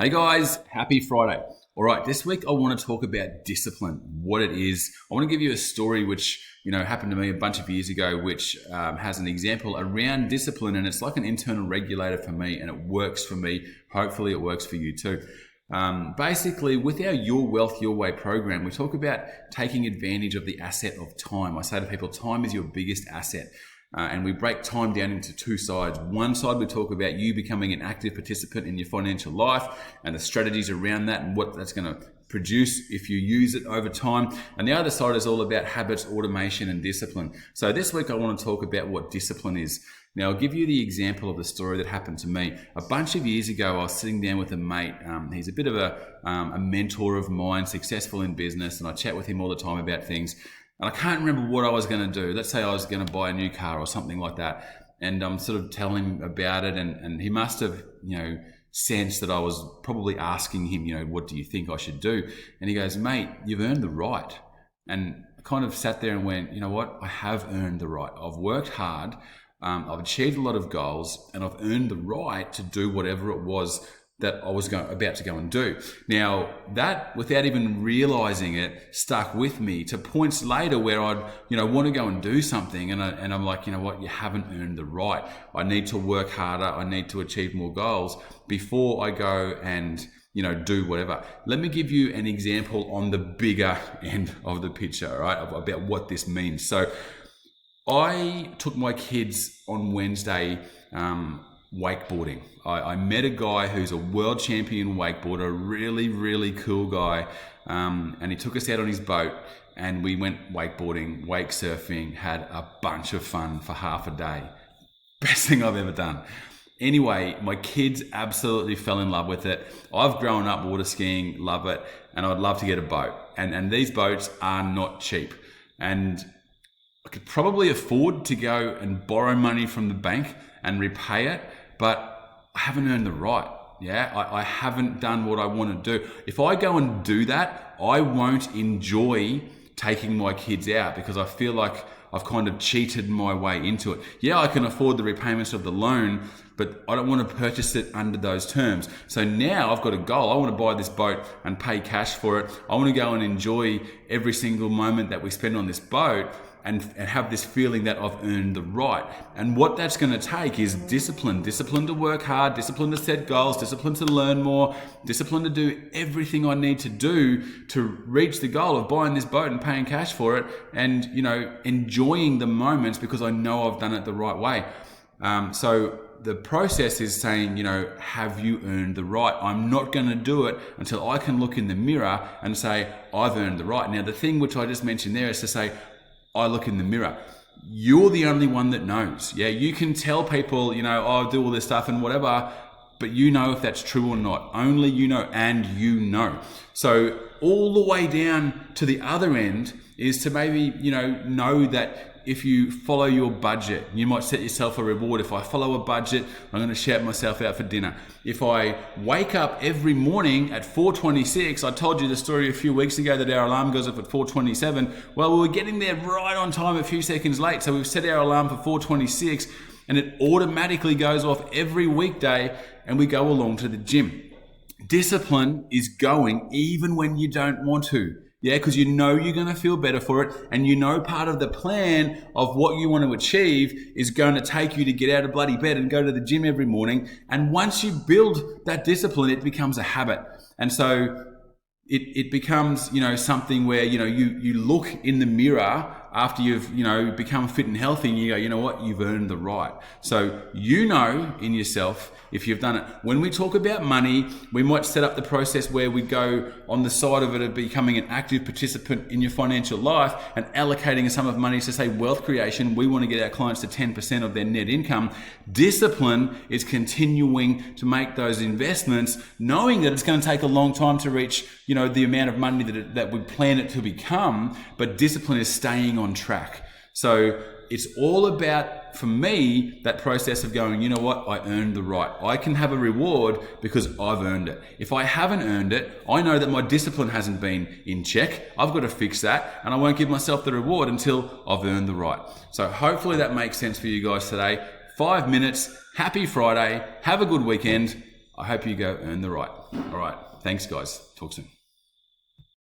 Hey guys, happy Friday. All right, this week I want to talk about discipline, what it is. I want to give you a story which, happened to me a bunch of years ago, which has an example around discipline, and it's like an internal regulator for me, and it works for me. Hopefully it works for you too. Basically, with our Your Wealth, Your Way program, we talk about taking advantage of the asset of time. I say to people, time is your biggest asset. And we break time down into two sides. One side, we talk about you becoming an active participant in your financial life and the strategies around that and what that's going to produce if you use it over time. And the other side is all about habits, automation, and discipline. So this week, I want to talk about what discipline is. Now, I'll give you the example of the story that happened to me. A bunch of years ago, I was sitting down with a mate. He's a bit of a mentor of mine, successful in business, and I chat with him all the time about things. And I can't remember what I was going to do. Let's say I was going to buy a new car or something like that. And I'm sort of telling him about it. And he must have, sensed that I was probably asking him, what do you think I should do? And he goes, mate, you've earned the right. And I kind of sat there and went, you know what? I have earned the right. I've worked hard. I've achieved a lot of goals, and I've earned the right to do whatever it was that I was about to go and do. Now, that, without even realizing it, stuck with me to points later where I'd, want to go and do something. And I'm like, you know what? You haven't earned the right. I need to work harder. I need to achieve more goals before I go and, do whatever. Let me give you an example on the bigger end of the picture, right? About what this means. So I took my kids on Wednesday, wakeboarding. I met a guy who's a world champion wakeboarder, a really, really cool guy. And he took us out on his boat and we went wakeboarding, wake surfing, had a bunch of fun for half a day. Best thing I've ever done. Anyway, my kids absolutely fell in love with it. I've grown up water skiing, love it. And I'd love to get a boat. And these boats are not cheap. And I could probably afford to go and borrow money from the bank and repay it, but I haven't earned the right. Yeah, I haven't done what I want to do. If I go and do that, I won't enjoy taking my kids out because I feel like I've kind of cheated my way into it. Yeah, I can afford the repayments of the loan, but I don't want to purchase it under those terms. So now I've got a goal. I want to buy this boat and pay cash for it. I want to go and enjoy every single moment that we spend on this boat and have this feeling that I've earned the right. And what that's going to take is discipline to work hard, discipline to set goals, discipline to learn more, discipline to do everything I need to do to reach the goal of buying this boat and paying cash for it and, enjoying the moments because I know I've done it the right way. So the process is saying, have you earned the right? I'm not going to do it until I can look in the mirror and say, I've earned the right. Now, the thing which I just mentioned there is to say, I look in the mirror. You're the only one that knows. Yeah, you can tell people, I'll do all this stuff and whatever, but you know if that's true or not. Only you know, and you know. So all the way down to the other end is to maybe, know that if you follow your budget, you might set yourself a reward. If I follow a budget, I'm going to shout myself out for dinner. If I wake up every morning at 4:26, I told you the story a few weeks ago that our alarm goes off at 4:27. Well, we were getting there right on time a few seconds late. So we've set our alarm for 4:26 and it automatically goes off every weekday and we go along to the gym. Discipline is going even when you don't want to. Yeah, because you're going to feel better for it. And part of the plan of what you want to achieve is going to take you to get out of bloody bed and go to the gym every morning. And once you build that discipline, it becomes a habit. And so it becomes, something where, you look in the mirror after you've, become fit and healthy and you go, you know what, you've earned the right. So in yourself if you've done it. When we talk about money, we might set up the process where we go on the side of it of becoming an active participant in your financial life and allocating a sum of money to say wealth creation. We want to get our clients to 10% of their net income. Discipline is continuing to make those investments, knowing that it's going to take a long time to reach, the amount of money that we plan it to become, but discipline is staying on track. So it's all about, for me, that process of going, you know what, I earned the right. I can have a reward because I've earned it. If I haven't earned it, I know that my discipline hasn't been in check. I've got to fix that, and I won't give myself the reward until I've earned the right. So hopefully that makes sense for you guys today. 5 minutes, happy Friday, have a good weekend. I hope you go earn the right. All right. Thanks, guys. Talk soon.